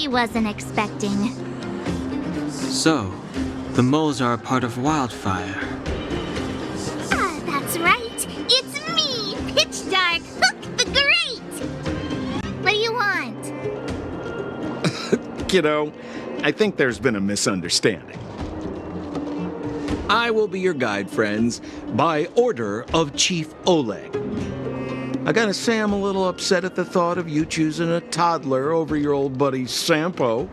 he wasn't expecting. So, the moles are a part of Wildfire. Ah, that's right. It's me, Pitch Dark Hook the Great. What do you want? Kiddo, I think there's been a misunderstanding. I will be your guide, friends, by order of Chief Oleg. I gotta say I'm a little upset at the thought of you choosing a toddler over your old buddy Sampo.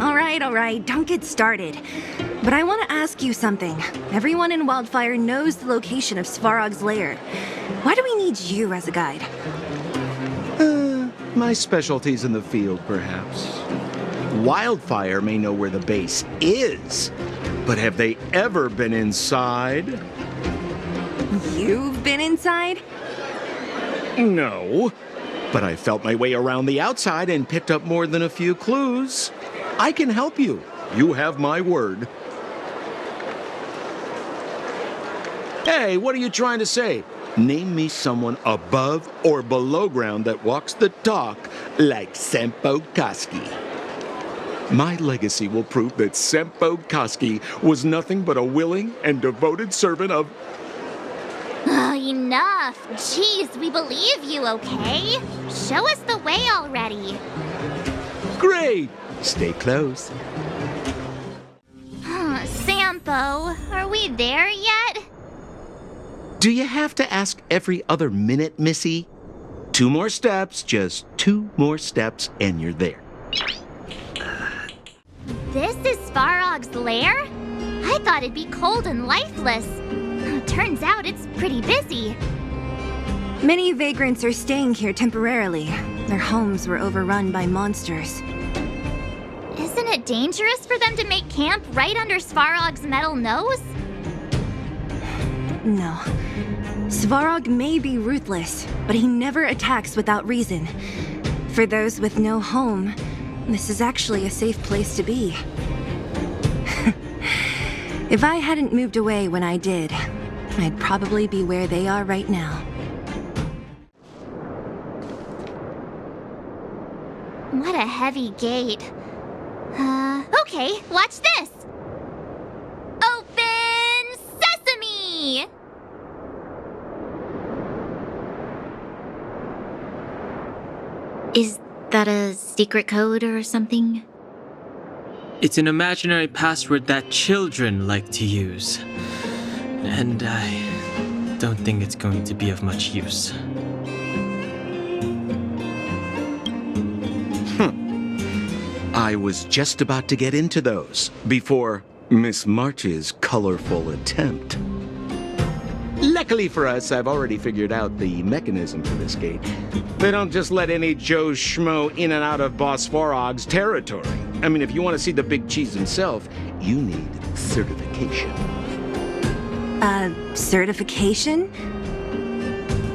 All right, don't get started. But I want to ask you something. Everyone in Wildfire knows the location of Svarog's lair. Why do we need you as a guide? My specialty's in the field, perhaps. Wildfire may know where the base is, but have they ever been inside? You've been inside? No, but I felt my way around the outside and picked up more than a few clues. I can help you. You have my word. Hey, what are you trying to say? Name me someone above or below ground that walks the talk like Sempo Koski. My legacy will prove that Sempo Koski was nothing but a willing and devoted servant of... Oh, enough. Jeez, we believe you, okay? Show us the way already. Great! Stay close. Sampo, are we there yet? Do you have to ask every other minute, Missy? 2 more steps, just 2 more steps, and you're there. This is Svarog's lair? I thought it'd be cold and lifeless. Turns out it's pretty busy. Many vagrants are staying here temporarily. Their homes were overrun by monsters. Isn't it dangerous for them to make camp right under Svarog's metal nose? No. Svarog may be ruthless, but he never attacks without reason. For those with no home, this is actually a safe place to be. If I hadn't moved away when I did, I'd probably be where they are right now. What a heavy gate. Okay, watch this! Open sesame! Is that a secret code or something? It's an imaginary password that children like to use. And I don't think it's going to be of much use. I was just about to get into those before Miss March's colorful attempt. Luckily for us, I've already figured out the mechanism for this gate. They don't just let any Joe Schmo in and out of Boss Svarog's territory. I mean, if you want to see the big cheese himself, you need certification. Certification?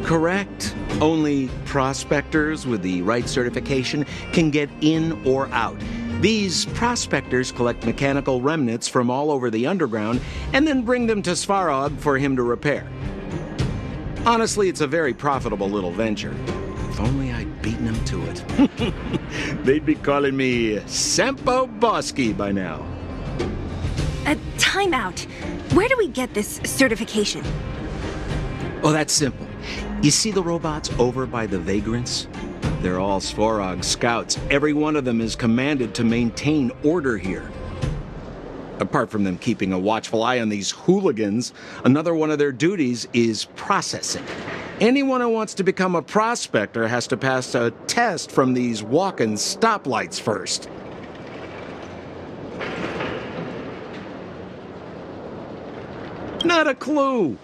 Correct. Only prospectors with the right certification can get in or out. These prospectors collect mechanical remnants from all over the underground and then bring them to Svarog for him to repair. Honestly, it's a very profitable little venture. If only I'd beaten him to it. They'd be calling me Sempo Bosky by now. Time out. Where do we get this certification? Oh, that's simple. You see the robots over by the vagrants? They're all Svarog scouts. Every one of them is commanded to maintain order here. Apart from them keeping a watchful eye on these hooligans, another one of their duties is processing. Anyone who wants to become a prospector has to pass a test from these walk-in stoplights first. Not a clue.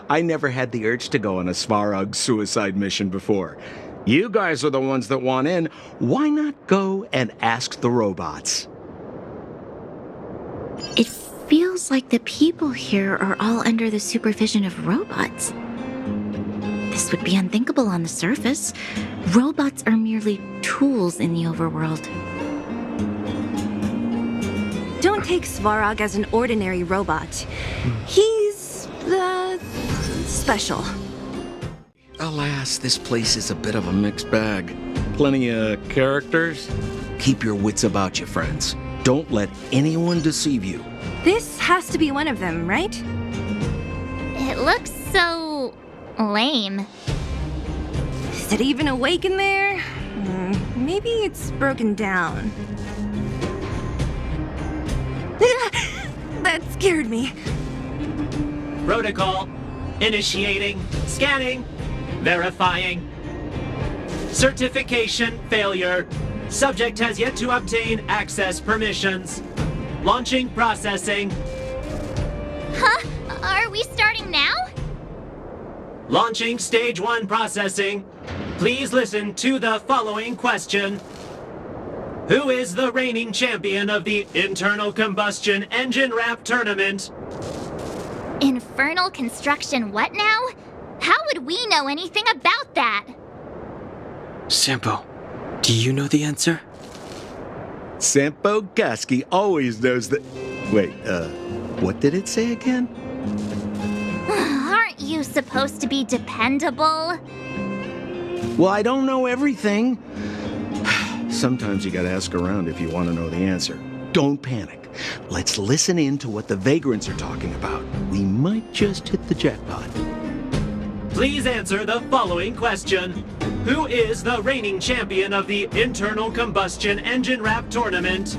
I never had the urge to go on a Svarog suicide mission before. You guys are the ones that want in. Why not go and ask the robots? It feels like the people here are all under the supervision of robots. This would be unthinkable on the surface. Robots are merely tools in the overworld. Don't take Svarog as an ordinary robot. He's, special. Alas, this place is a bit of a mixed bag. plenty of characters? Keep your wits about you, friends. Don't let anyone deceive you. This has to be one of them, right? It looks so lame. Is it even awake in there? Maybe it's broken down. That scared me. Protocol. Initiating. Scanning. Verifying. Certification failure. Subject has yet to obtain access permissions. Launching processing. Huh? Are we starting now? Launching stage 1 processing. Please listen to the following question. Who is the reigning champion of the Internal Combustion Engine Rap Tournament? Infernal construction what now? How would we know anything about that? Sampo, do you know the answer? Sampo Gaski always knows the... Wait, what did it say again? Aren't you supposed to be dependable? Well, I don't know everything. Sometimes you gotta ask around if you want to know the answer. Don't panic. Let's listen in to what the vagrants are talking about. We might just hit the jackpot. Please answer the following question. Who is the reigning champion of the Internal Combustion Engine Rap Tournament?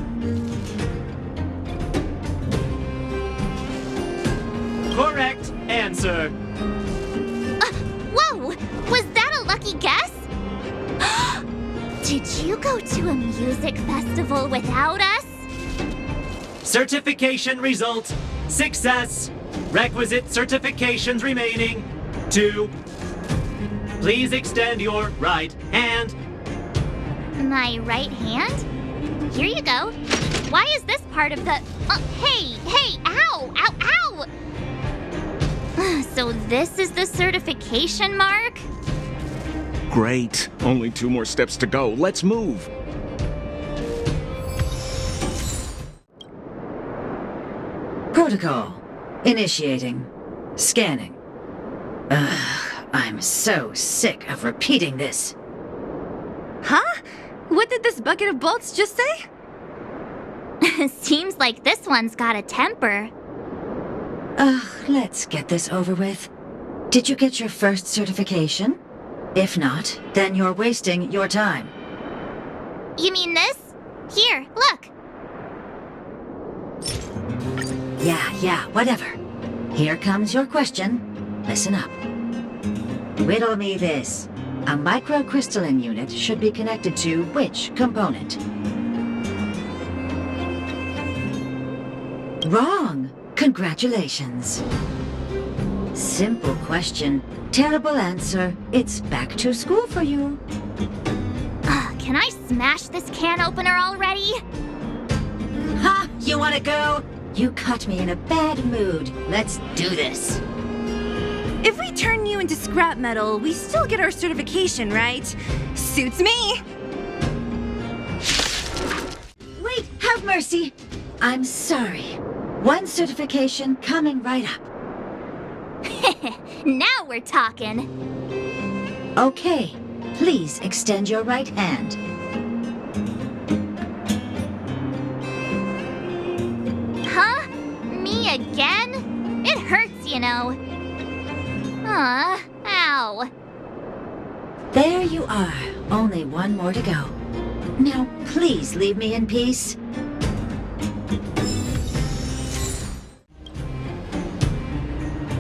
Correct answer. Whoa! Was that a lucky guess? Did you go to a music festival without us? Certification result. Success. Requisite certifications remaining. 2. Please extend your right hand. My right hand? Here you go. Why is this part of the... hey! Ow! Ow! So this is the certification mark? Great. Only 2 more steps to go. Let's move. Protocol. Initiating. Scanning. Ugh, I'm so sick of repeating this. Huh? What did this bucket of bolts just say? Seems like this one's got a temper. Ugh, let's get this over with. Did you get your first certification? If not, then you're wasting your time. You mean this? Here, look. Yeah, whatever. Here comes your question. Listen up. Riddle me this. A microcrystalline unit should be connected to which component? Wrong! Congratulations. Simple question. Terrible answer. It's back to school for you. Can I smash this can opener already? Ha! You wanna go? You caught me in a bad mood. Let's do this. If we turn you into scrap metal, we still get our certification, right? Suits me! Wait, have mercy. I'm sorry. 1 certification coming right up. Now we're talking. Okay, please extend your right hand. Huh? Me again? It hurts, you know. Ow. There you are. Only 1 more to go. Now, please leave me in peace.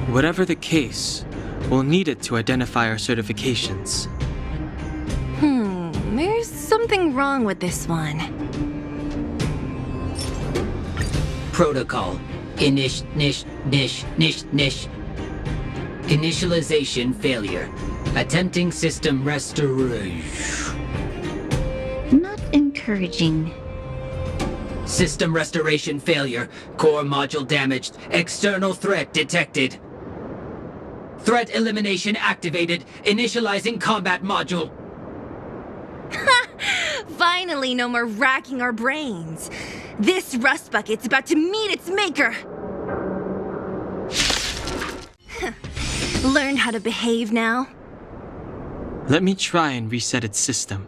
Whatever the case, we'll need it to identify our certifications. There's something wrong with this one. Protocol. Initialization failure. Attempting system restoration. Not encouraging. System restoration failure. Core module damaged. External threat detected. Threat elimination activated. Initializing combat module. Finally, no more racking our brains. This rust bucket's about to meet its maker. Learn how to behave now? Let me try and reset its system.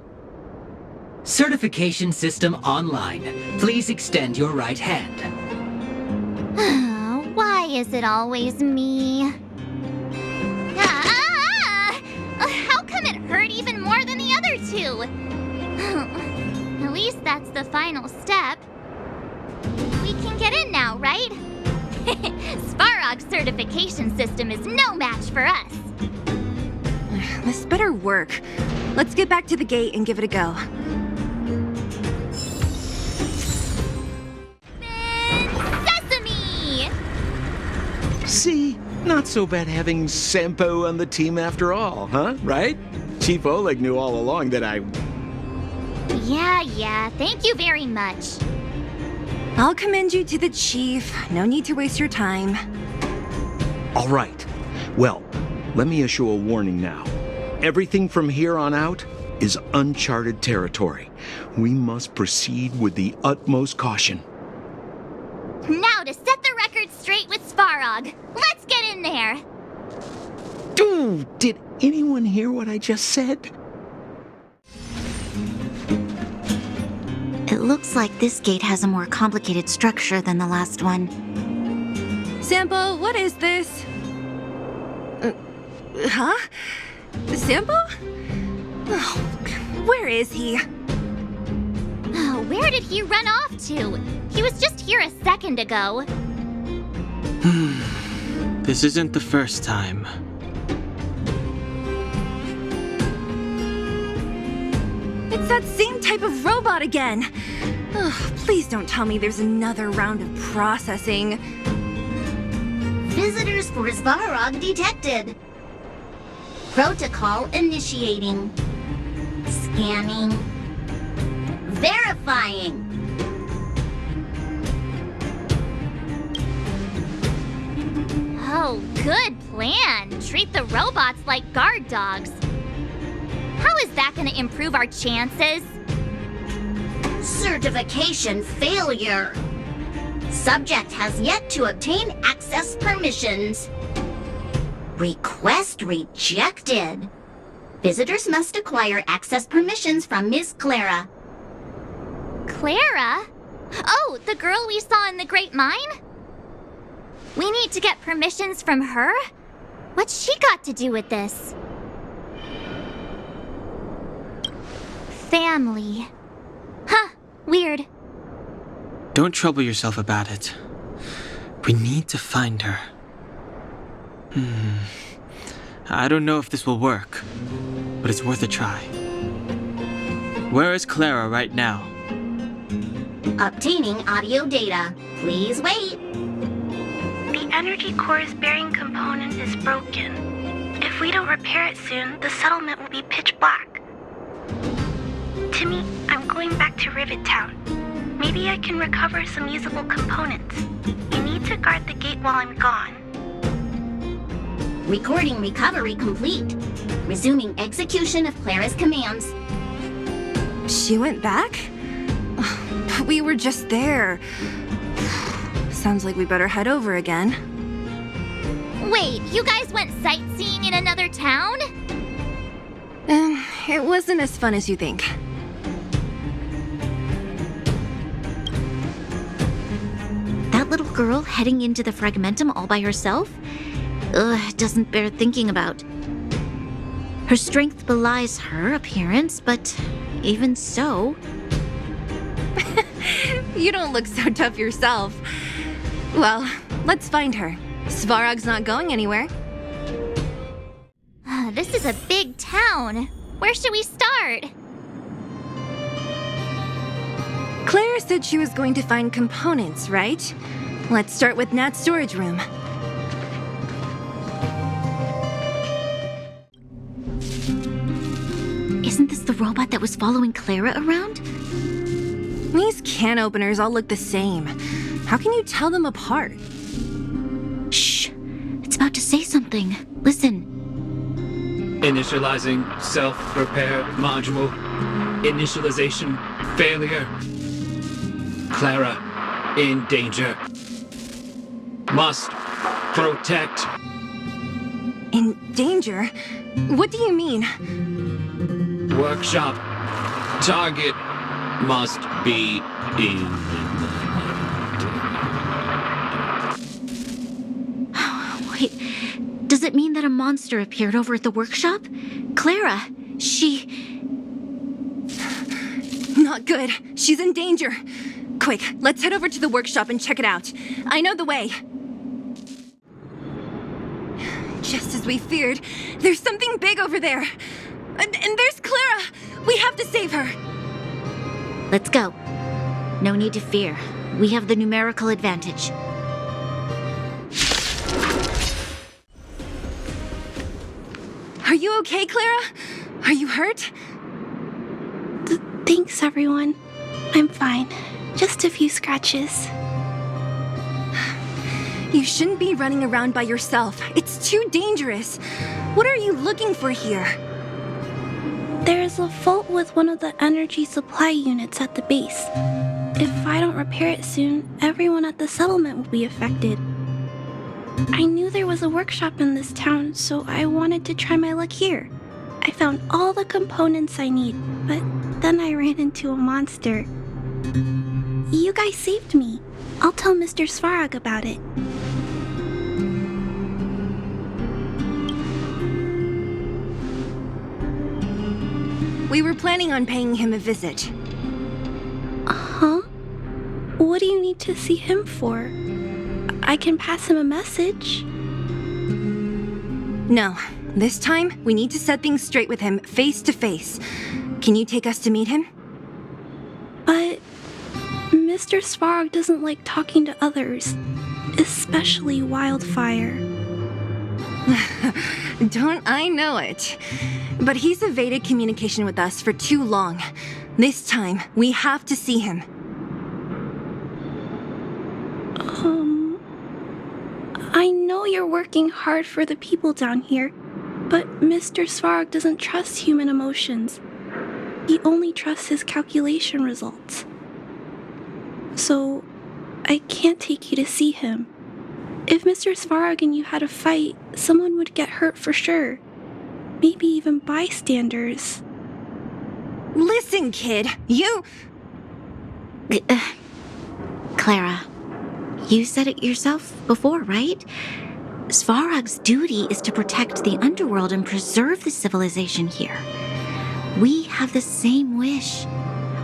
Certification system online. Please extend your right hand. Why is it always me? How come it hurt even more than the other two? At least that's the final step. We can get in now, right? Svarog's certification system is no match for us. This better work. Let's get back to the gate and give it a go. Sesame! See? Not so bad having Sampo on the team after all, huh? Right? Chief Oleg knew all along that I... Yeah, thank you very much. I'll commend you to the chief. No need to waste your time. All right. Well, let me issue a warning now. Everything from here on out is uncharted territory. We must proceed with the utmost caution. Now to set the record straight with Svarog. Let's get in there. Dude, did anyone hear what I just said? It looks like this gate has a more complicated structure than the last one. Sampo, what is this? Huh? Sampo? Oh, where is he? Oh, where did he run off to? He was just here a second ago. This isn't the first time. It's that same type of robot again. Ugh, please don't tell me there's another round of processing. Visitors for Svarog detected. Protocol initiating. Scanning. Verifying. Oh, good plan. Treat the robots like guard dogs. How is that gonna improve our chances? Certification failure. Subject has yet to obtain access permissions. Request rejected. Visitors must acquire access permissions from Miss Clara. Clara? Oh, the girl we saw in the Great Mine? We need to get permissions from her? What's she got to do with this? Family. Huh, weird. Don't trouble yourself about it. We need to find her. I don't know if this will work, but it's worth a try. Where is Clara right now? Obtaining audio data. Please wait. The energy core's bearing component is broken. If we don't repair it soon, the settlement will be pitch black. Timmy, I'm going back to Rivet Town. Maybe I can recover some usable components. You need to guard the gate while I'm gone. Recording recovery complete. Resuming execution of Clara's commands. She went back? But we were just there. Sounds like we better head over again. Wait, you guys went sightseeing in another town? It wasn't as fun as you think. That little girl heading into the Fragmentum all by herself? Ugh, doesn't bear thinking about. Her strength belies her appearance, but even so... You don't look so tough yourself. Well, let's find her. Svarog's not going anywhere. This is a big town. Where should we start? Clara said she was going to find components, right? Let's start with Nat's storage room. Isn't this the robot that was following Clara around? These can openers all look the same. How can you tell them apart? Shh! It's about to say something. Listen. Initializing self-repair module. Initialization failure. Clara in danger. Must protect. In danger? What do you mean? Workshop. Target must be eliminated. Wait, does it mean that a monster appeared over at the workshop? Clara, she... Not good. She's in danger. Quick, let's head over to the workshop and check it out. I know the way. Just as we feared, there's something big over there. And there's Clara! We have to save her! Let's go. No need to fear. We have the numerical advantage. Are you okay, Clara? Are you hurt? Thanks, everyone. I'm fine. Just a few scratches. You shouldn't be running around by yourself. It's too dangerous. What are you looking for here? There's a fault with one of the energy supply units at the base. If I don't repair it soon, everyone at the settlement will be affected. I knew there was a workshop in this town, so I wanted to try my luck here. I found all the components I need, but then I ran into a monster. You guys saved me. I'll tell Mr. Svarog about it. We were planning on paying him a visit. Huh? What do you need to see him for? I can pass him a message. No, this time we need to set things straight with him face to face. Can you take us to meet him? But Mr. Svarog doesn't like talking to others, especially Wildfire. Don't I know it? But he's evaded communication with us for too long. This time, we have to see him. I know you're working hard for the people down here, but Mr. Svarog doesn't trust human emotions. He only trusts his calculation results. So, I can't take you to see him. If Mr. Svarog and you had a fight, someone would get hurt for sure. Maybe even bystanders. Listen, kid, you... Clara, you said it yourself before, right? Svarog's duty is to protect the underworld and preserve the civilization here. We have the same wish.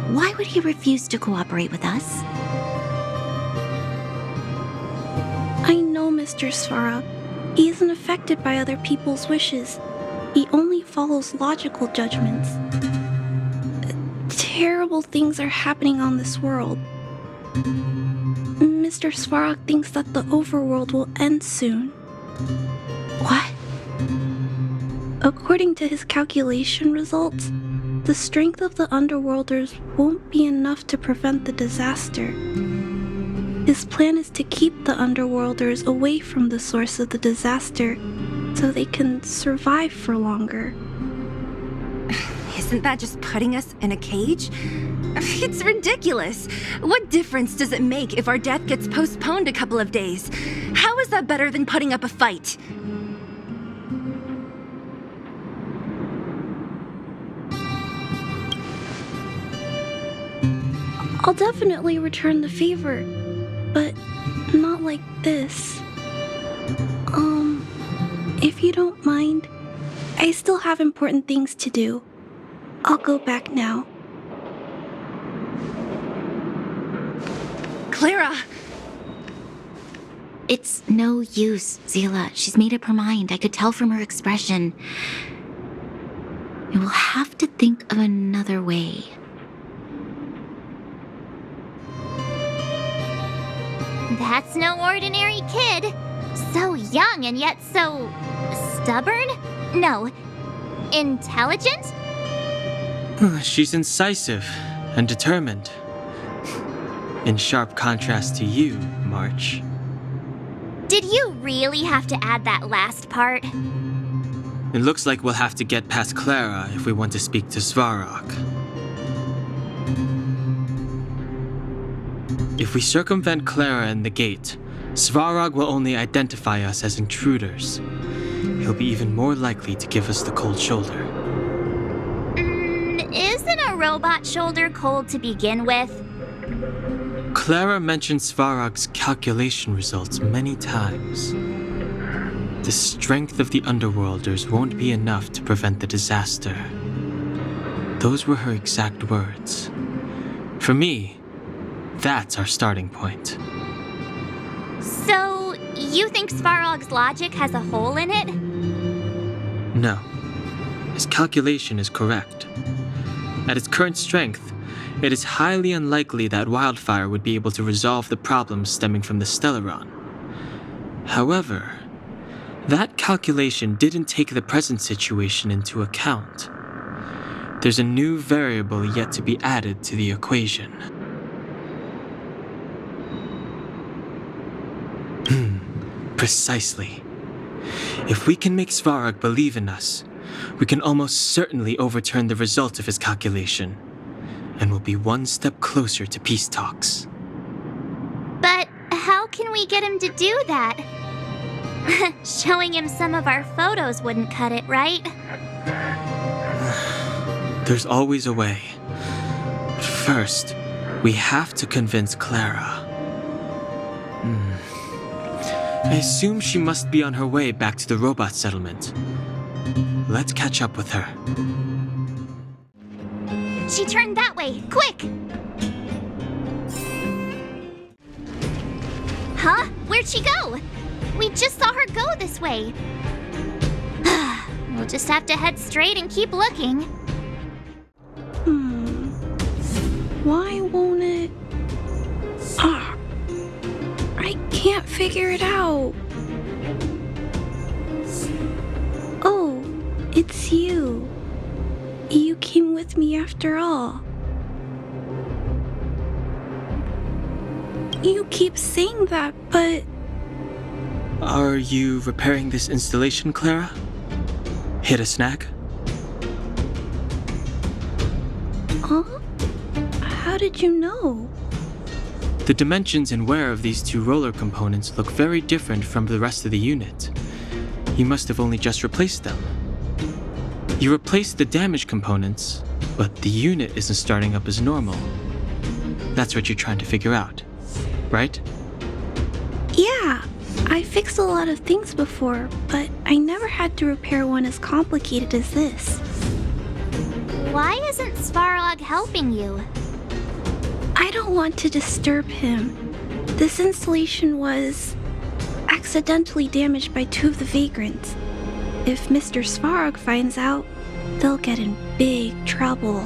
Why would he refuse to cooperate with us? I know Mr. Svarog. He isn't affected by other people's wishes. He only follows logical judgments. Terrible things are happening on this world. Mr. Svarog thinks that the overworld will end soon. What? According to his calculation results, the strength of the underworlders won't be enough to prevent the disaster. His plan is to keep the underworlders away from the source of the disaster so they can survive for longer. Isn't that just putting us in a cage? It's ridiculous. What difference does it make if our death gets postponed a couple of days? How is that better than putting up a fight? I'll definitely return the favor, but not like this. If you don't mind, I still have important things to do. I'll go back now. Clara! It's no use, Zila. She's made up her mind. I could tell from her expression. We'll have to think of another way. That's no ordinary kid. So young and yet so... stubborn? No. Intelligent? She's incisive and determined. In sharp contrast to you, March. Did you really have to add that last part? It looks like we'll have to get past Clara if we want to speak to Svarog. If we circumvent Clara and the gate, Svarog will only identify us as intruders. He'll be even more likely to give us the cold shoulder. Isn't a robot shoulder cold to begin with? Clara mentioned Svarog's calculation results many times. The strength of the Underworlders won't be enough to prevent the disaster. Those were her exact words. For me, that's our starting point. So, you think Svarog's logic has a hole in it? No. His calculation is correct. At its current strength, it is highly unlikely that wildfire would be able to resolve the problems stemming from the Stellaron. However, that calculation didn't take the present situation into account. There's a new variable yet to be added to the equation. Precisely. If we can make Svarog believe in us, we can almost certainly overturn the result of his calculation, and we'll be one step closer to peace talks. But how can we get him to do that? Showing him some of our photos wouldn't cut it, right? There's always a way. But first, we have to convince Clara. I assume she must be on her way back to the robot settlement. Let's catch up with her. She turned that way, quick! Huh? Where'd she go? We just saw her go this way. We'll just have to head straight and keep looking. Why won't it... I can't figure it out. Oh, it's you. You came with me after all. You keep saying that, but... Are you repairing this installation, Clara? Hit a snag? Huh? How did you know? The dimensions and wear of these two roller components look very different from the rest of the unit. You must have only just replaced them. You replaced the damaged components, but the unit isn't starting up as normal. That's what you're trying to figure out, right? Yeah, I fixed a lot of things before, but I never had to repair one as complicated as this. Why isn't Svarog helping you? I don't want to disturb him. This installation was accidentally damaged by two of the vagrants. If Mr. Svarog finds out, they'll get in big trouble.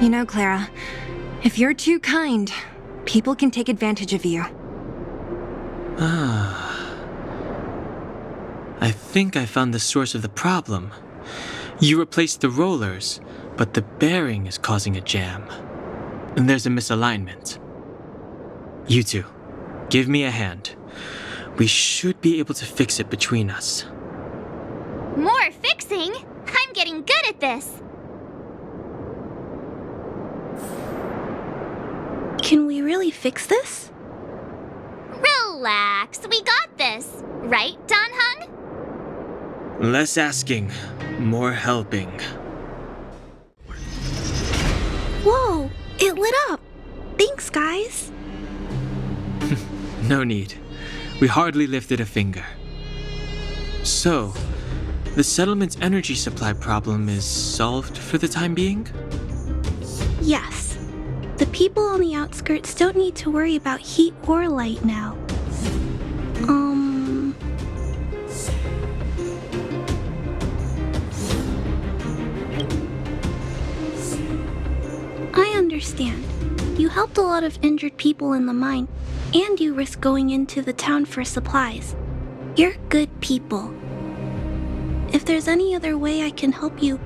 You know, Clara, if you're too kind, people can take advantage of you. I think I found the source of the problem. You replaced the rollers, but the bearing is causing a jam. And there's a misalignment. You two, give me a hand. We should be able to fix it between us. More fixing? I'm getting good at this. Can we really fix this? Relax, we got this. Right, Don Hung? Less asking, more helping. Whoa, it lit up. Thanks, guys. No need. We hardly lifted a finger. So, the settlement's energy supply problem is solved for the time being? Yes. The people on the outskirts don't need to worry about heat or light now. I understand. You helped a lot of injured people in the mine, and you risked going into the town for supplies. You're good people. If there's any other way I can help you,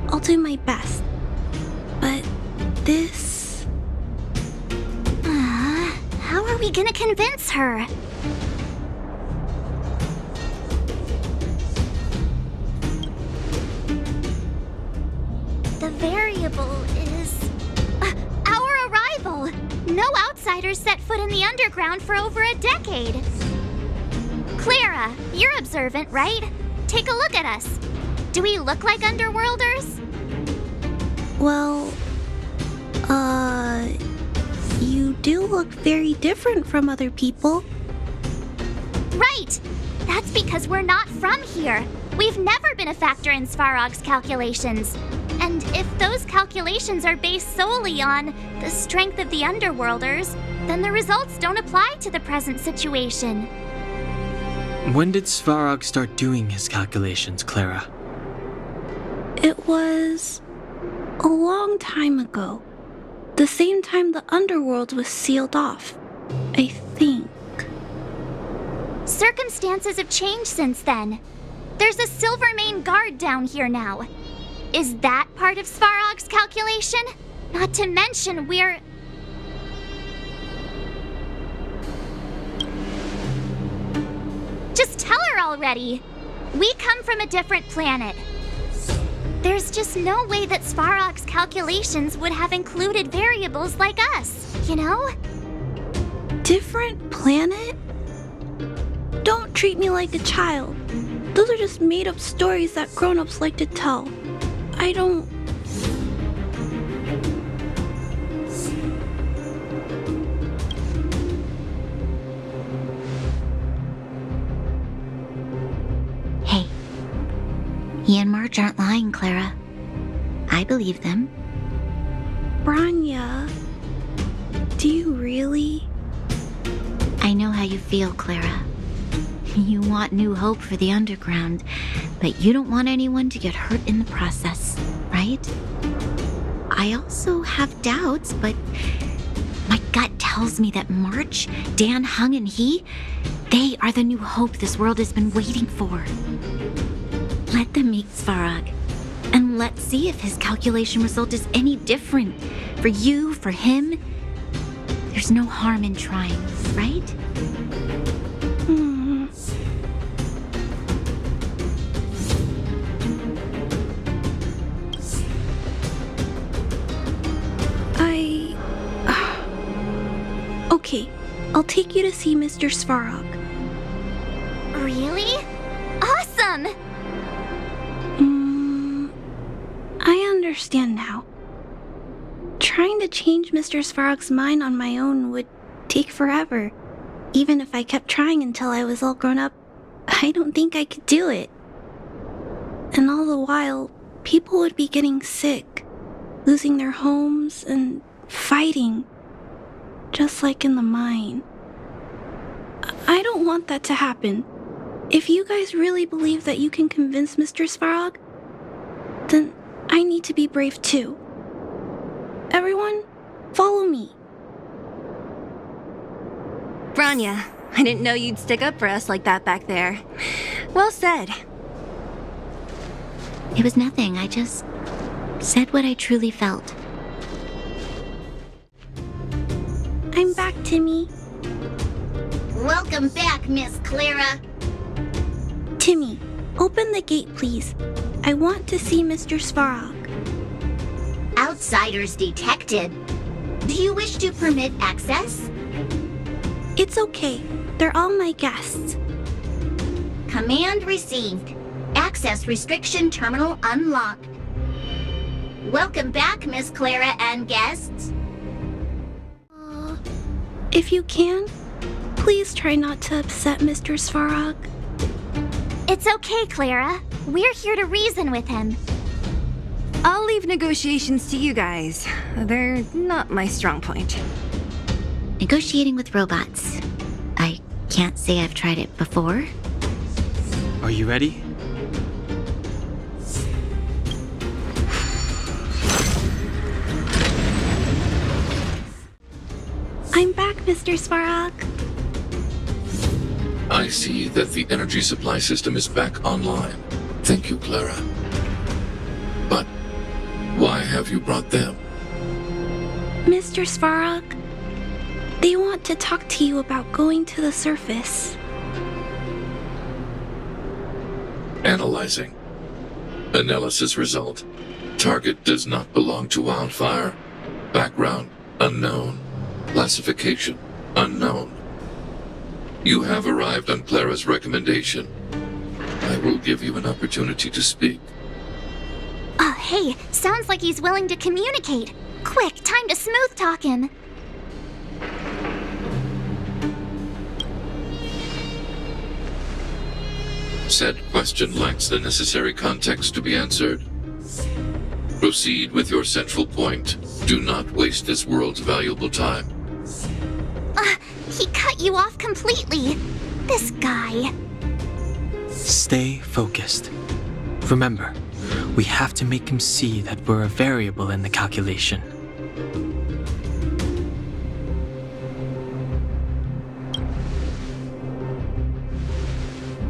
I'll do my best. But this... How are we gonna convince her? The variable is... our arrival! No outsiders set foot in the underground for over a decade. Clara, you're observant, right? Take a look at us. Do we look like underworlders? Well, you do look very different from other people. Right! That's because we're not from here. We've never been a factor in Svarog's calculations. And if those calculations are based solely on the strength of the Underworlders, then the results don't apply to the present situation. When did Svarog start doing his calculations, Clara? It was a long time ago. The same time the underworld was sealed off, I think. Circumstances have changed since then. There's a Silvermane guard down here now. Is that part of Svarog's calculation? Not to mention we're... Just tell her already! We come from a different planet. There's just no way that Svarog's calculations would have included variables like us, you know? Different planet? Don't treat me like a child. Those are just made-up stories that grown-ups like to tell. I don't... Hey, he and Marge aren't lying, Clara. I believe them. Branya, do you really? I know how you feel, Clara. You want new hope for the underground, but you don't want anyone to get hurt in the process, right? I also have doubts, but my gut tells me that March, Dan, Hung, and they are the new hope this world has been waiting for. Let them meet Svarog, and let's see if his calculation result is any different. For you, for him, there's no harm in trying, right? Okay, I'll take you to see Mr. Svarog. Really? Awesome! I understand now. Trying to change Mr. Svarog's mind on my own would take forever. Even if I kept trying until I was all grown up, I don't think I could do it. And all the while, people would be getting sick, losing their homes, and fighting. Just like in the mine. I don't want that to happen. If you guys really believe that you can convince Mr. Svarog, then I need to be brave too. Everyone, follow me. Branya, I didn't know you'd stick up for us like that back there. Well said. It was nothing. I just said what I truly felt. I'm back, Timmy. Welcome back, Miss Clara. Timmy, open the gate, please. I want to see Mr. Svarog. Outsiders detected. Do you wish to permit access? It's okay. They're all my guests. Command received. Access restriction terminal unlocked. Welcome back, Miss Clara and guests. If you can, please try not to upset Mr. Svarog. It's okay, Clara. We're here to reason with him. I'll leave negotiations to you guys. They're not my strong point. Negotiating with robots. I can't say I've tried it before. Are you ready? I'm back, Mr. Svarog. I see that the energy supply system is back online. Thank you, Clara. But why have you brought them? Mr. Svarog, they want to talk to you about going to the surface. Analyzing. Analysis result. Target does not belong to Wildfire. Background unknown. Classification unknown. You have arrived on Clara's recommendation. I will give you an opportunity to speak. Hey, sounds like he's willing to communicate. Quick, time to smooth talk him. Said question lacks the necessary context to be answered. Proceed with your central point. Do not waste this world's valuable time. He cut you off completely. This guy. Stay focused. Remember, we have to make him see that we're a variable in the calculation.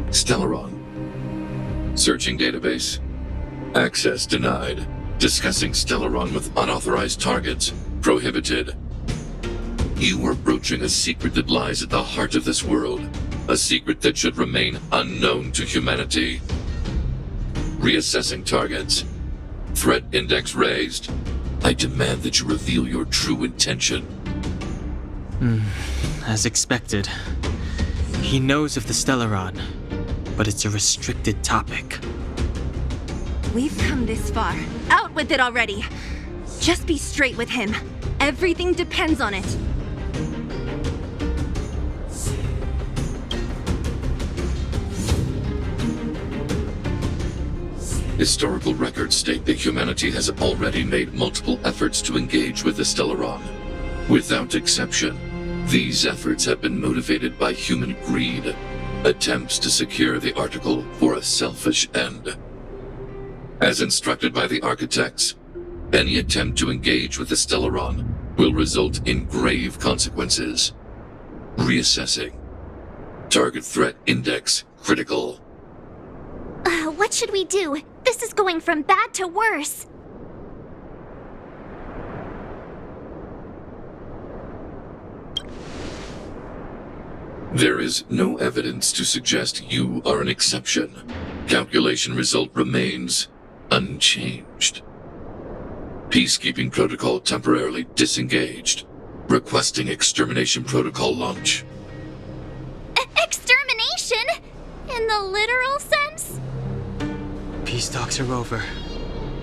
Stellaron. Searching database. Access denied. Discussing Stellaron with unauthorized targets. Prohibited. You are broaching a secret that lies at the heart of this world. A secret that should remain unknown to humanity. Reassessing targets. Threat index raised. I demand that you reveal your true intention. As expected. He knows of the Stellaron, but it's a restricted topic. We've come this far. Out with it already. Just be straight with him. Everything depends on it. Historical records state that humanity has already made multiple efforts to engage with the Stellaron. Without exception, these efforts have been motivated by human greed, attempts to secure the article for a selfish end. As instructed by the architects, any attempt to engage with the Stellaron will result in grave consequences. Reassessing. Target threat index critical. What should we do? This is going from bad to worse. There is no evidence to suggest you are an exception. Calculation result remains unchanged. Peacekeeping protocol temporarily disengaged. Requesting extermination protocol launch. Extermination? In the literal sense? Peace talks are over.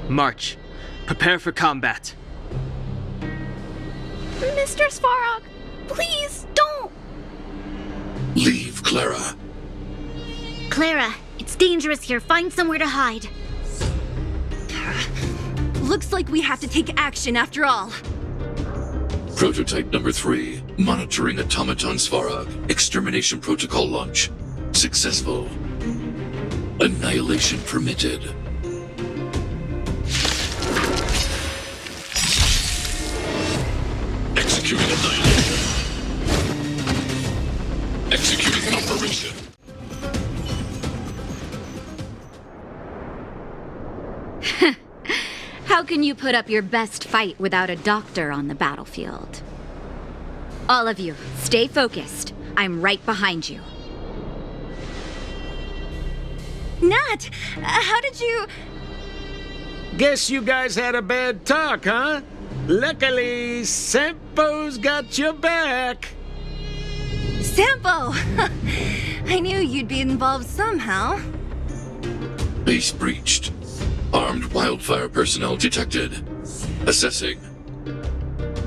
March. Prepare for combat. Mr. Svarog, please don't! Leave, Clara. Clara, it's dangerous here. Find somewhere to hide. Looks like we have to take action after all. Prototype number 3. Monitoring automaton Svarog. Extermination protocol launch. Successful. Annihilation permitted. Executing annihilation. Executing operation. How can you put up your best fight without a doctor on the battlefield? All of you, stay focused. I'm right behind you. Nat, how did you... Guess you guys had a bad talk, huh? Luckily, Sampo's got your back. Sampo! I knew you'd be involved somehow. Base breached. Armed wildfire personnel detected. Assessing.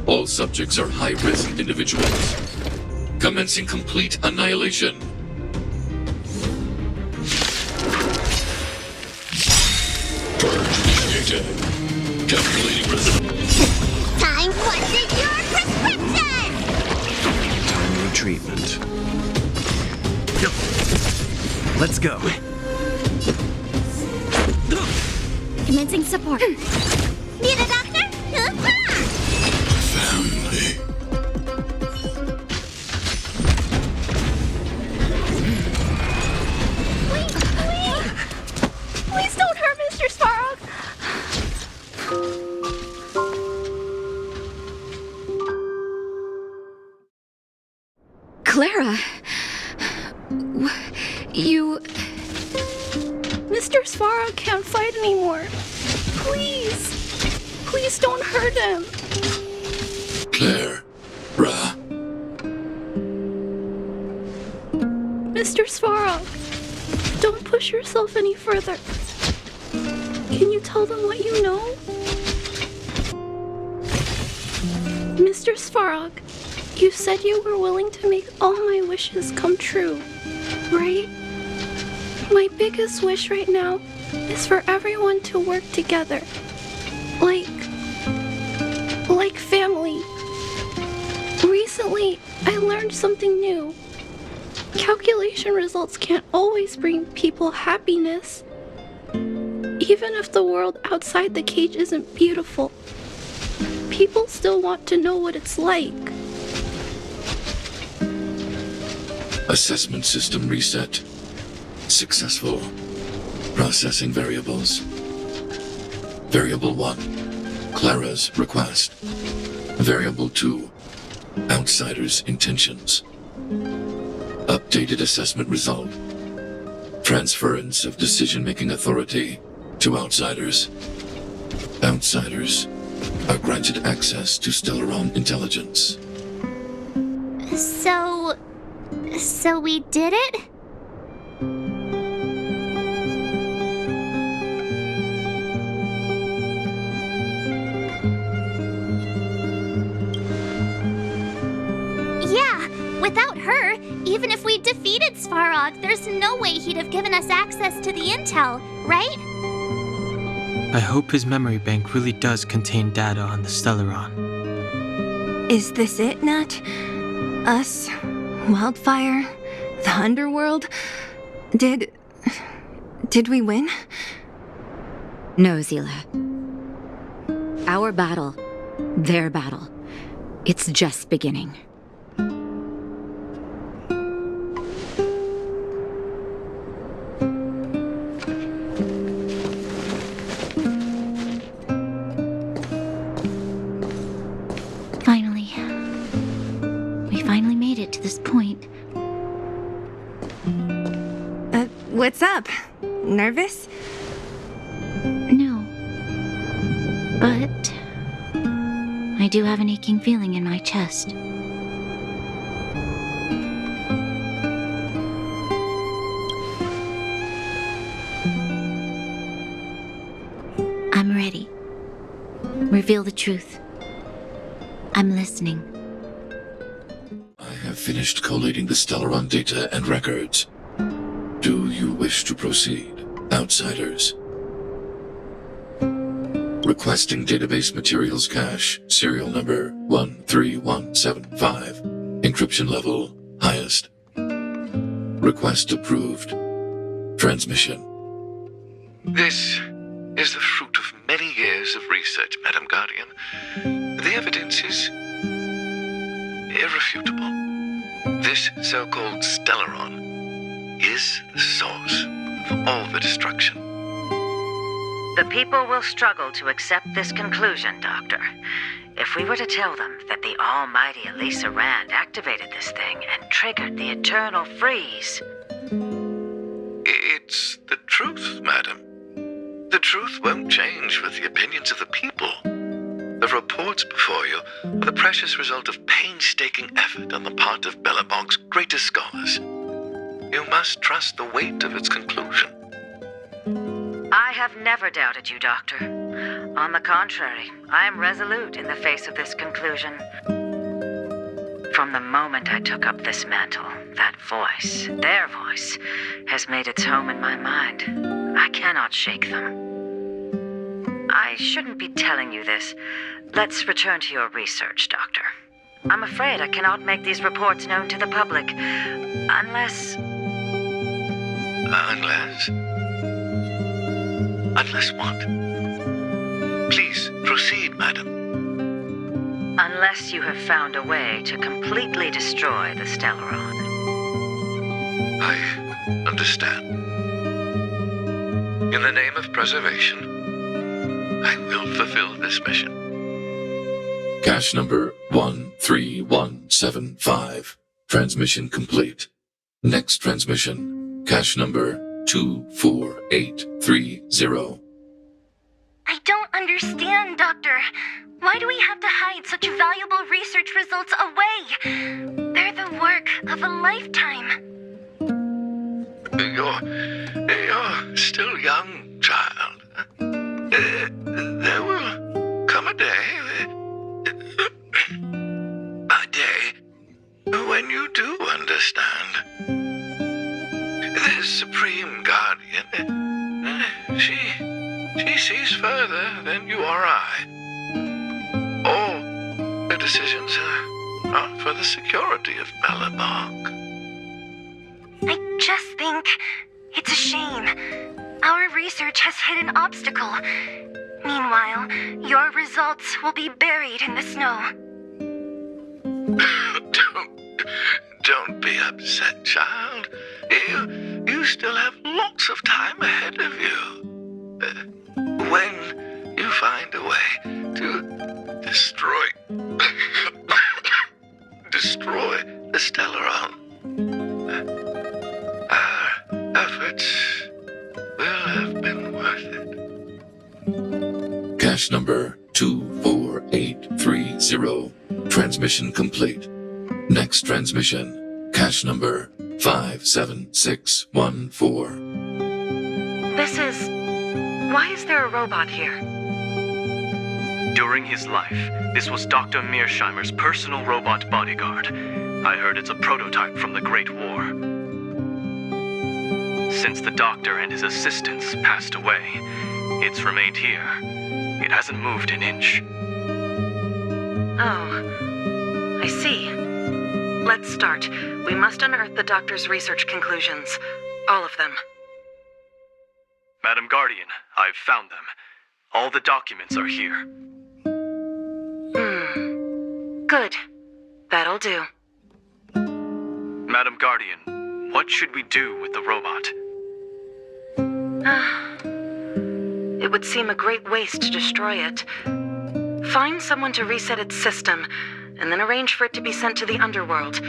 All subjects are high-risk individuals. Commencing complete annihilation. Purge initiated. Calculating result. Time, what's in your prescription? Timely treatment. Let's go. Commencing support. Need a doctor? Family. Please don't hurt Mr. Svarog! Clara... You... Mr. Svarog can't fight anymore. Please. Please don't hurt him. Claire. Ra. Mr. Svarog, don't push yourself any further. Can you tell tell them what you know? Mr. Svarog, you said you were willing to make all my wishes come true, right? My biggest wish right now is for everyone to work together. Like family. Recently, I learned something new. Calculation results can't always bring people happiness. Even if the world outside the cage isn't beautiful, people still want to know what it's like. Assessment system reset. Successful. Processing variables. Variable 1, Clara's request. Variable 2, Outsider's intentions. Updated assessment result. Transference of decision-making authority to outsiders. Outsiders are granted access to Stellaron intelligence. So we did it? Yeah, without her, even if we defeated Svarog, there's no way he'd have given us access to the intel, right? I hope his memory bank really does contain data on the Stellaron. Is this it, Nat? Us? Wildfire? The underworld? Did we win? No, Zila. Our battle, their battle, it's just beginning. What's up? Nervous? No. But I do have an aching feeling in my chest. I'm ready. Reveal the truth. I'm listening. I have finished collating the Stellaron data and records. Do you wish to proceed, outsiders? Requesting database materials cache, serial number 13175. Encryption level, highest. Request approved. Transmission. This is the fruit of many years of research, Madam Guardian. The evidence is irrefutable. This so-called Stellaron is the source of all the destruction. The people will struggle to accept this conclusion, Doctor. If we were to tell them that the almighty Elisa Rand activated this thing and triggered the eternal freeze. It's the truth, madam. The truth won't change with the opinions of the people. The reports before you are the precious result of painstaking effort on the part of Bellabog's greatest scholars. You must trust the weight of its conclusion. I have never doubted you, Doctor. On the contrary, I am resolute in the face of this conclusion. From the moment I took up this mantle, that voice, their voice, has made its home in my mind. I cannot shake them. I shouldn't be telling you this. Let's return to your research, Doctor. I'm afraid I cannot make these reports known to the public, unless... Unless what? Please, proceed, madam. Unless you have found a way to completely destroy the Stellaron. I understand. In the name of preservation, I will fulfill this mission. Cache number 13175. Transmission complete. Next transmission. Cache number 24830. I don't understand, Doctor. Why do we have to hide such valuable research results away? They're the work of a lifetime. You're still young, child. understand. The Supreme Guardian, she sees further than you or I. All the decisions are for the security of Belobog. I just think it's a shame. Our research has hit an obstacle. Meanwhile, your results will be buried in the snow. Don't be upset, child. You still have lots of time ahead of you. When you find a way to destroy the Stellaron, our efforts will have been worth it. Cache number 24830. Transmission complete. Next transmission. Cache number 57614. Why is there a robot here? During his life, this was Dr. Mearsheimer's personal robot bodyguard. I heard it's a prototype from the Great War. Since the doctor and his assistants passed away, it's remained here. It hasn't moved an inch. Oh, I see. Let's start. We must unearth the doctor's research conclusions. All of them. Madam Guardian, I've found them. All the documents are here. Good. That'll do. Madam Guardian, what should we do with the robot? It would seem a great waste to destroy it. Find someone to reset its system, and then arrange for it to be sent to the underworld.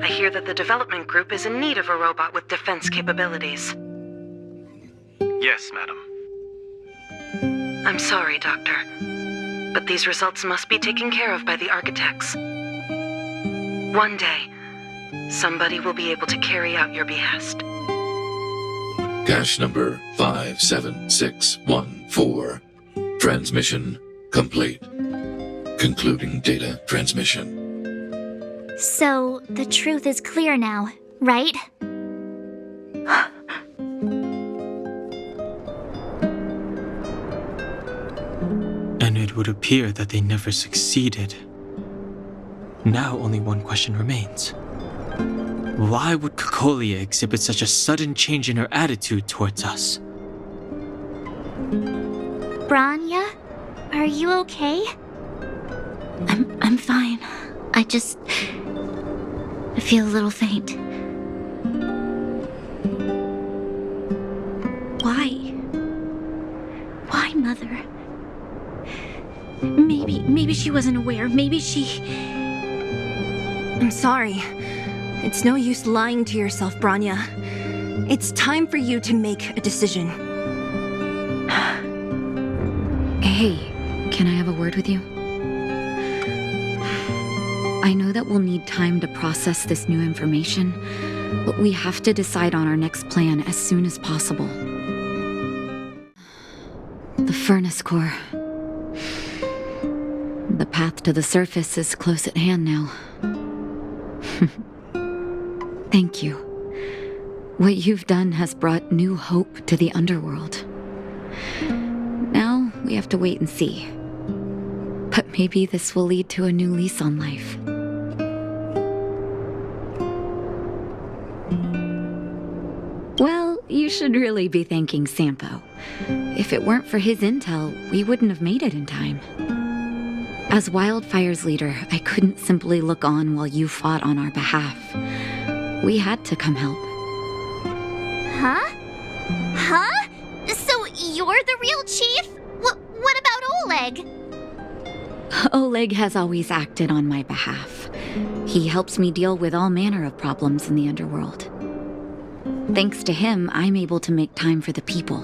I hear that the development group is in need of a robot with defense capabilities. Yes, madam. I'm sorry, Doctor, but these results must be taken care of by the architects. One day, somebody will be able to carry out your behest. Cache number 57614. Transmission complete. Concluding data transmission. So, the truth is clear now, right? And it would appear that they never succeeded. Now only one question remains. Why would Cocolia exhibit such a sudden change in her attitude towards us? Branya, are you okay? I'm fine. I feel a little faint. Why, Mother? Maybe she wasn't aware. Maybe she... I'm sorry. It's no use lying to yourself, Branya. It's time for you to make a decision. Hey, can I have a word with you? I know that we'll need time to process this new information, but we have to decide on our next plan as soon as possible. The furnace core. The path to the surface is close at hand now. Thank you. What you've done has brought new hope to the underworld. Now, we have to wait and see. But maybe this will lead to a new lease on life. Well, you should really be thanking Sampo. If it weren't for his intel, we wouldn't have made it in time. As Wildfire's leader, I couldn't simply look on while you fought on our behalf. We had to come help. Huh? So you're the real chief? What about Oleg? Oleg has always acted on my behalf. He helps me deal with all manner of problems in the underworld. Thanks to him, I'm able to make time for the people.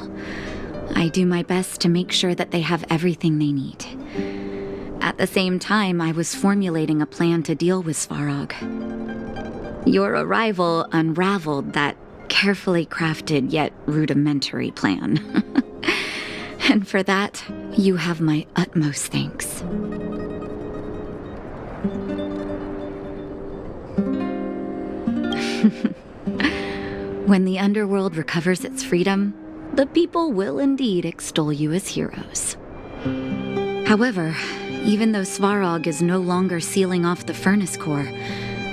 I do my best to make sure that they have everything they need. At the same time, I was formulating a plan to deal with Svarog. Your arrival unraveled that carefully crafted yet rudimentary plan. And for that, you have my utmost thanks. When the underworld recovers its freedom, the people will indeed extol you as heroes. However, even though Svarog is no longer sealing off the furnace core,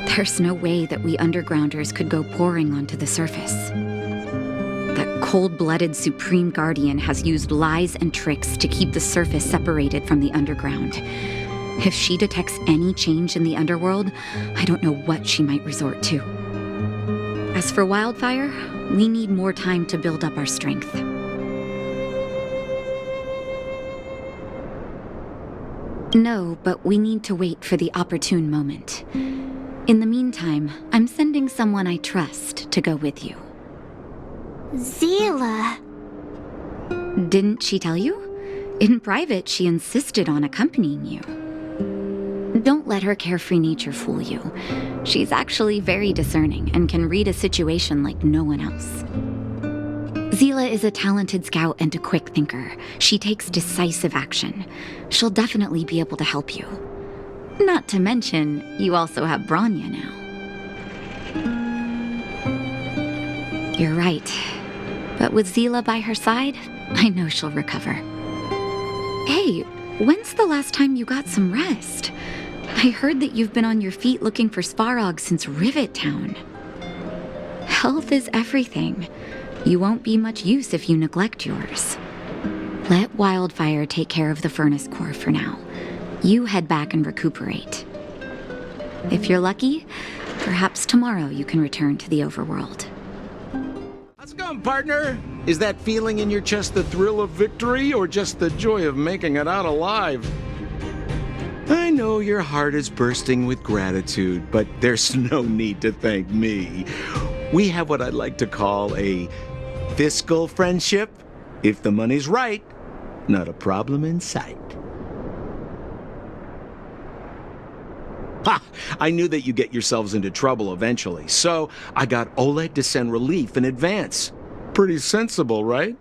there's no way that we undergrounders could go pouring onto the surface. That cold-blooded Supreme Guardian has used lies and tricks to keep the surface separated from the underground. If she detects any change in the underworld, I don't know what she might resort to. As for Wildfire, we need more time to build up our strength. No, but we need to wait for the opportune moment. In the meantime, I'm sending someone I trust to go with you. Zila. Didn't she tell you? In private, she insisted on accompanying you. Don't let her carefree nature fool you. She's actually very discerning and can read a situation like no one else. Zila is a talented scout and a quick thinker. She takes decisive action. She'll definitely be able to help you. Not to mention, you also have Branya now. You're right. But with Zila by her side, I know she'll recover. Hey, when's the last time you got some rest? I heard that you've been on your feet looking for Svarog since Rivet Town. Health is everything. You won't be much use if you neglect yours. Let Wildfire take care of the furnace core for now. You head back and recuperate. If you're lucky, perhaps tomorrow you can return to the overworld. How's it going, partner? Is that feeling in your chest the thrill of victory or just the joy of making it out alive? I know your heart is bursting with gratitude, but there's no need to thank me. We have what I'd like to call a fiscal friendship. If the money's right, not a problem in sight. Ha! I knew that you'd get yourselves into trouble eventually, so I got Oleg to send relief in advance. Pretty sensible, right?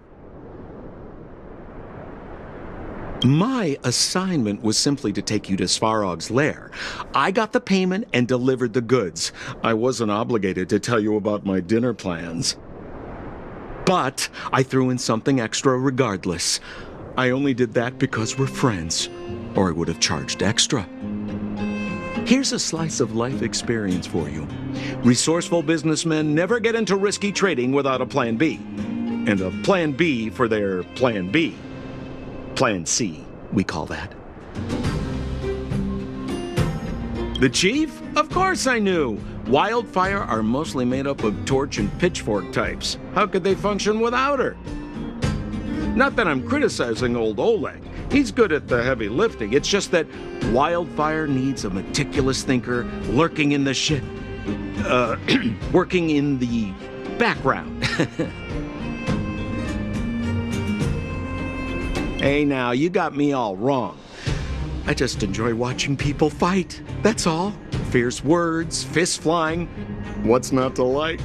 My assignment was simply to take you to Svarog's lair. I got the payment and delivered the goods. I wasn't obligated to tell you about my dinner plans. But I threw in something extra regardless. I only did that because we're friends, or I would have charged extra. Here's a slice of life experience for you. Resourceful businessmen never get into risky trading without a plan B. And a plan B for their plan B. Plan C, we call that. The chief? Of course I knew. Wildfire are mostly made up of torch and pitchfork types. How could they function without her? Not that I'm criticizing old Oleg. He's good at the heavy lifting. It's just that Wildfire needs a meticulous thinker lurking in the working in the background. Hey now, you got me all wrong. I just enjoy watching people fight, that's all. Fierce words, fists flying. What's not to like?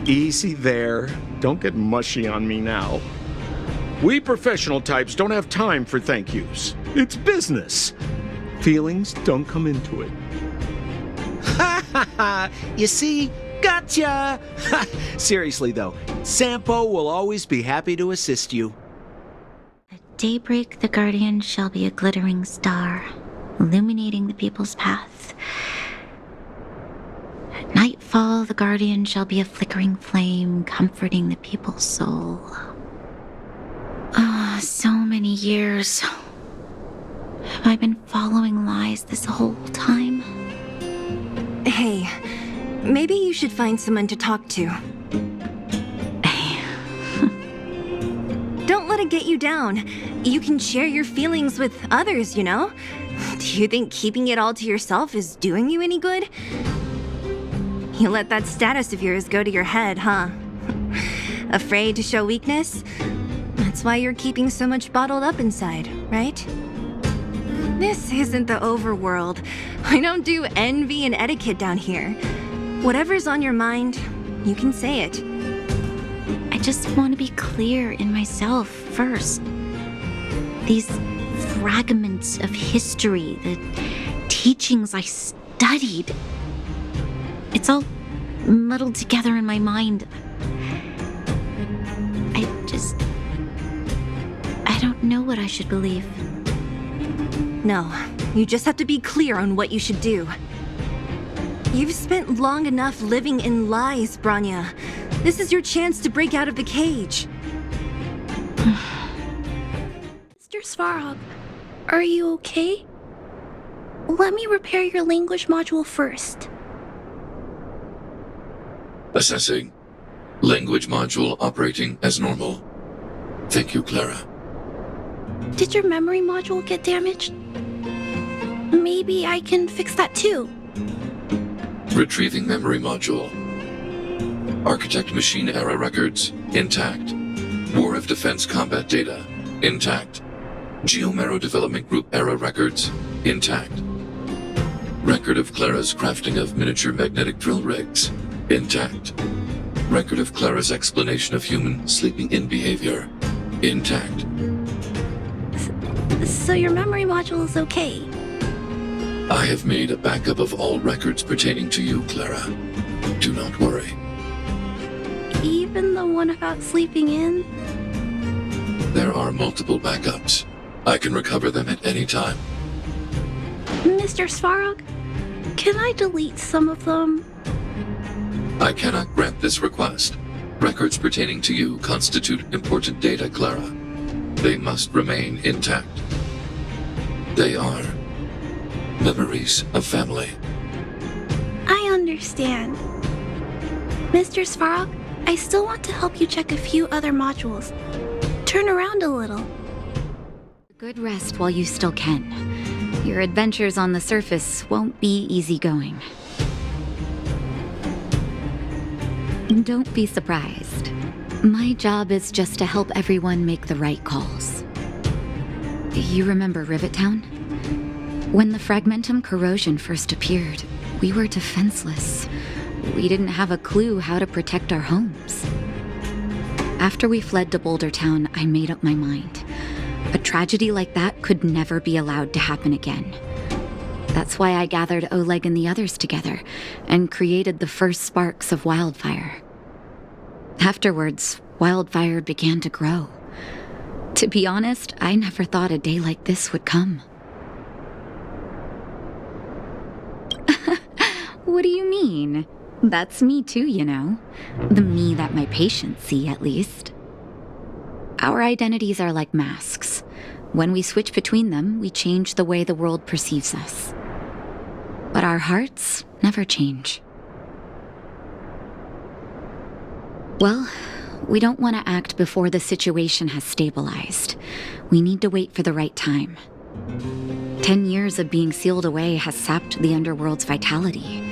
Easy there. Don't get mushy on me now. We professional types don't have time for thank yous. It's business. Feelings don't come into it. Ha ha ha! You see? Gotcha! Seriously though, Sampo will always be happy to assist you. At daybreak, the Guardian shall be a glittering star, illuminating the people's path. At nightfall, the Guardian shall be a flickering flame, comforting the people's soul. Ah, so many years. Have I been following lies this whole time? Hey, maybe you should find someone to talk to. Don't let it get you down. You can share your feelings with others, you know? Do you think keeping it all to yourself is doing you any good? You let that status of yours go to your head, huh? Afraid to show weakness? That's why you're keeping so much bottled up inside, right? This isn't the overworld. I don't do envy and etiquette down here. Whatever's on your mind, you can say it. I just want to be clear in myself first. These fragments of history, the teachings I studied. It's all muddled together in my mind. I don't know what I should believe. No, you just have to be clear on what you should do. You've spent long enough living in lies, Branya. This is your chance to break out of the cage. Mr. Svarog, are you okay? Let me repair your language module first. Assessing. Language module operating as normal. Thank you, Clara. Did your memory module get damaged? Maybe I can fix that too. Retrieving memory module. Architect machine era records, intact. War of Defense combat data, intact. Geomero development group era records, intact. Record of Clara's crafting of miniature magnetic drill rigs, intact. Record of Clara's explanation of human sleeping in behavior, intact. So your memory module is okay? I have made a backup of all records pertaining to you, Clara. Do not worry. Even the one about sleeping in? There are multiple backups. I can recover them at any time. Mr. Svarog, can I delete some of them? I cannot grant this request. Records pertaining to you constitute important data, Clara. They must remain intact. They are memories of family. I understand. Mr. Svarog, I still want to help you check a few other modules. Turn around a little. Good rest while you still can. Your adventures on the surface won't be easygoing. Don't be surprised. My job is just to help everyone make the right calls. You remember Rivet Town? When the fragmentum corrosion first appeared, we were defenseless. We didn't have a clue how to protect our homes. After we fled to Boulder Town, I made up my mind. A tragedy like that could never be allowed to happen again. That's why I gathered Oleg and the others together and created the first sparks of wildfire. Afterwards, wildfire began to grow. To be honest, I never thought a day like this would come. What do you mean? That's me too, you know. The me that my patients see, at least. Our identities are like masks. When we switch between them, we change the way the world perceives us. But our hearts never change. Well, we don't want to act before the situation has stabilized. We need to wait for the right time. 10 years of being sealed away has sapped the underworld's vitality.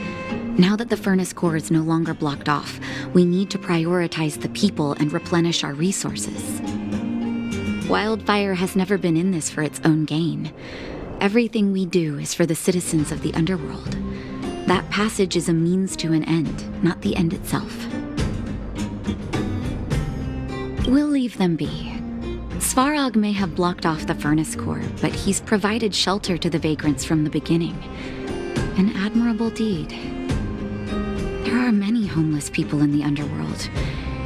Now that the furnace core is no longer blocked off, we need to prioritize the people and replenish our resources. Wildfire has never been in this for its own gain. Everything we do is for the citizens of the underworld. That passage is a means to an end, not the end itself. We'll leave them be. Svarog may have blocked off the furnace core, but he's provided shelter to the vagrants from the beginning. An admirable deed. There are many homeless people in the underworld.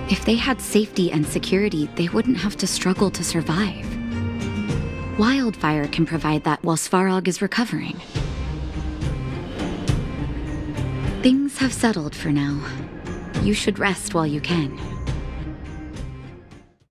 If they had safety and security, they wouldn't have to struggle to survive. Wildfire can provide that while Svarog is recovering. Things have settled for now. You should rest while you can.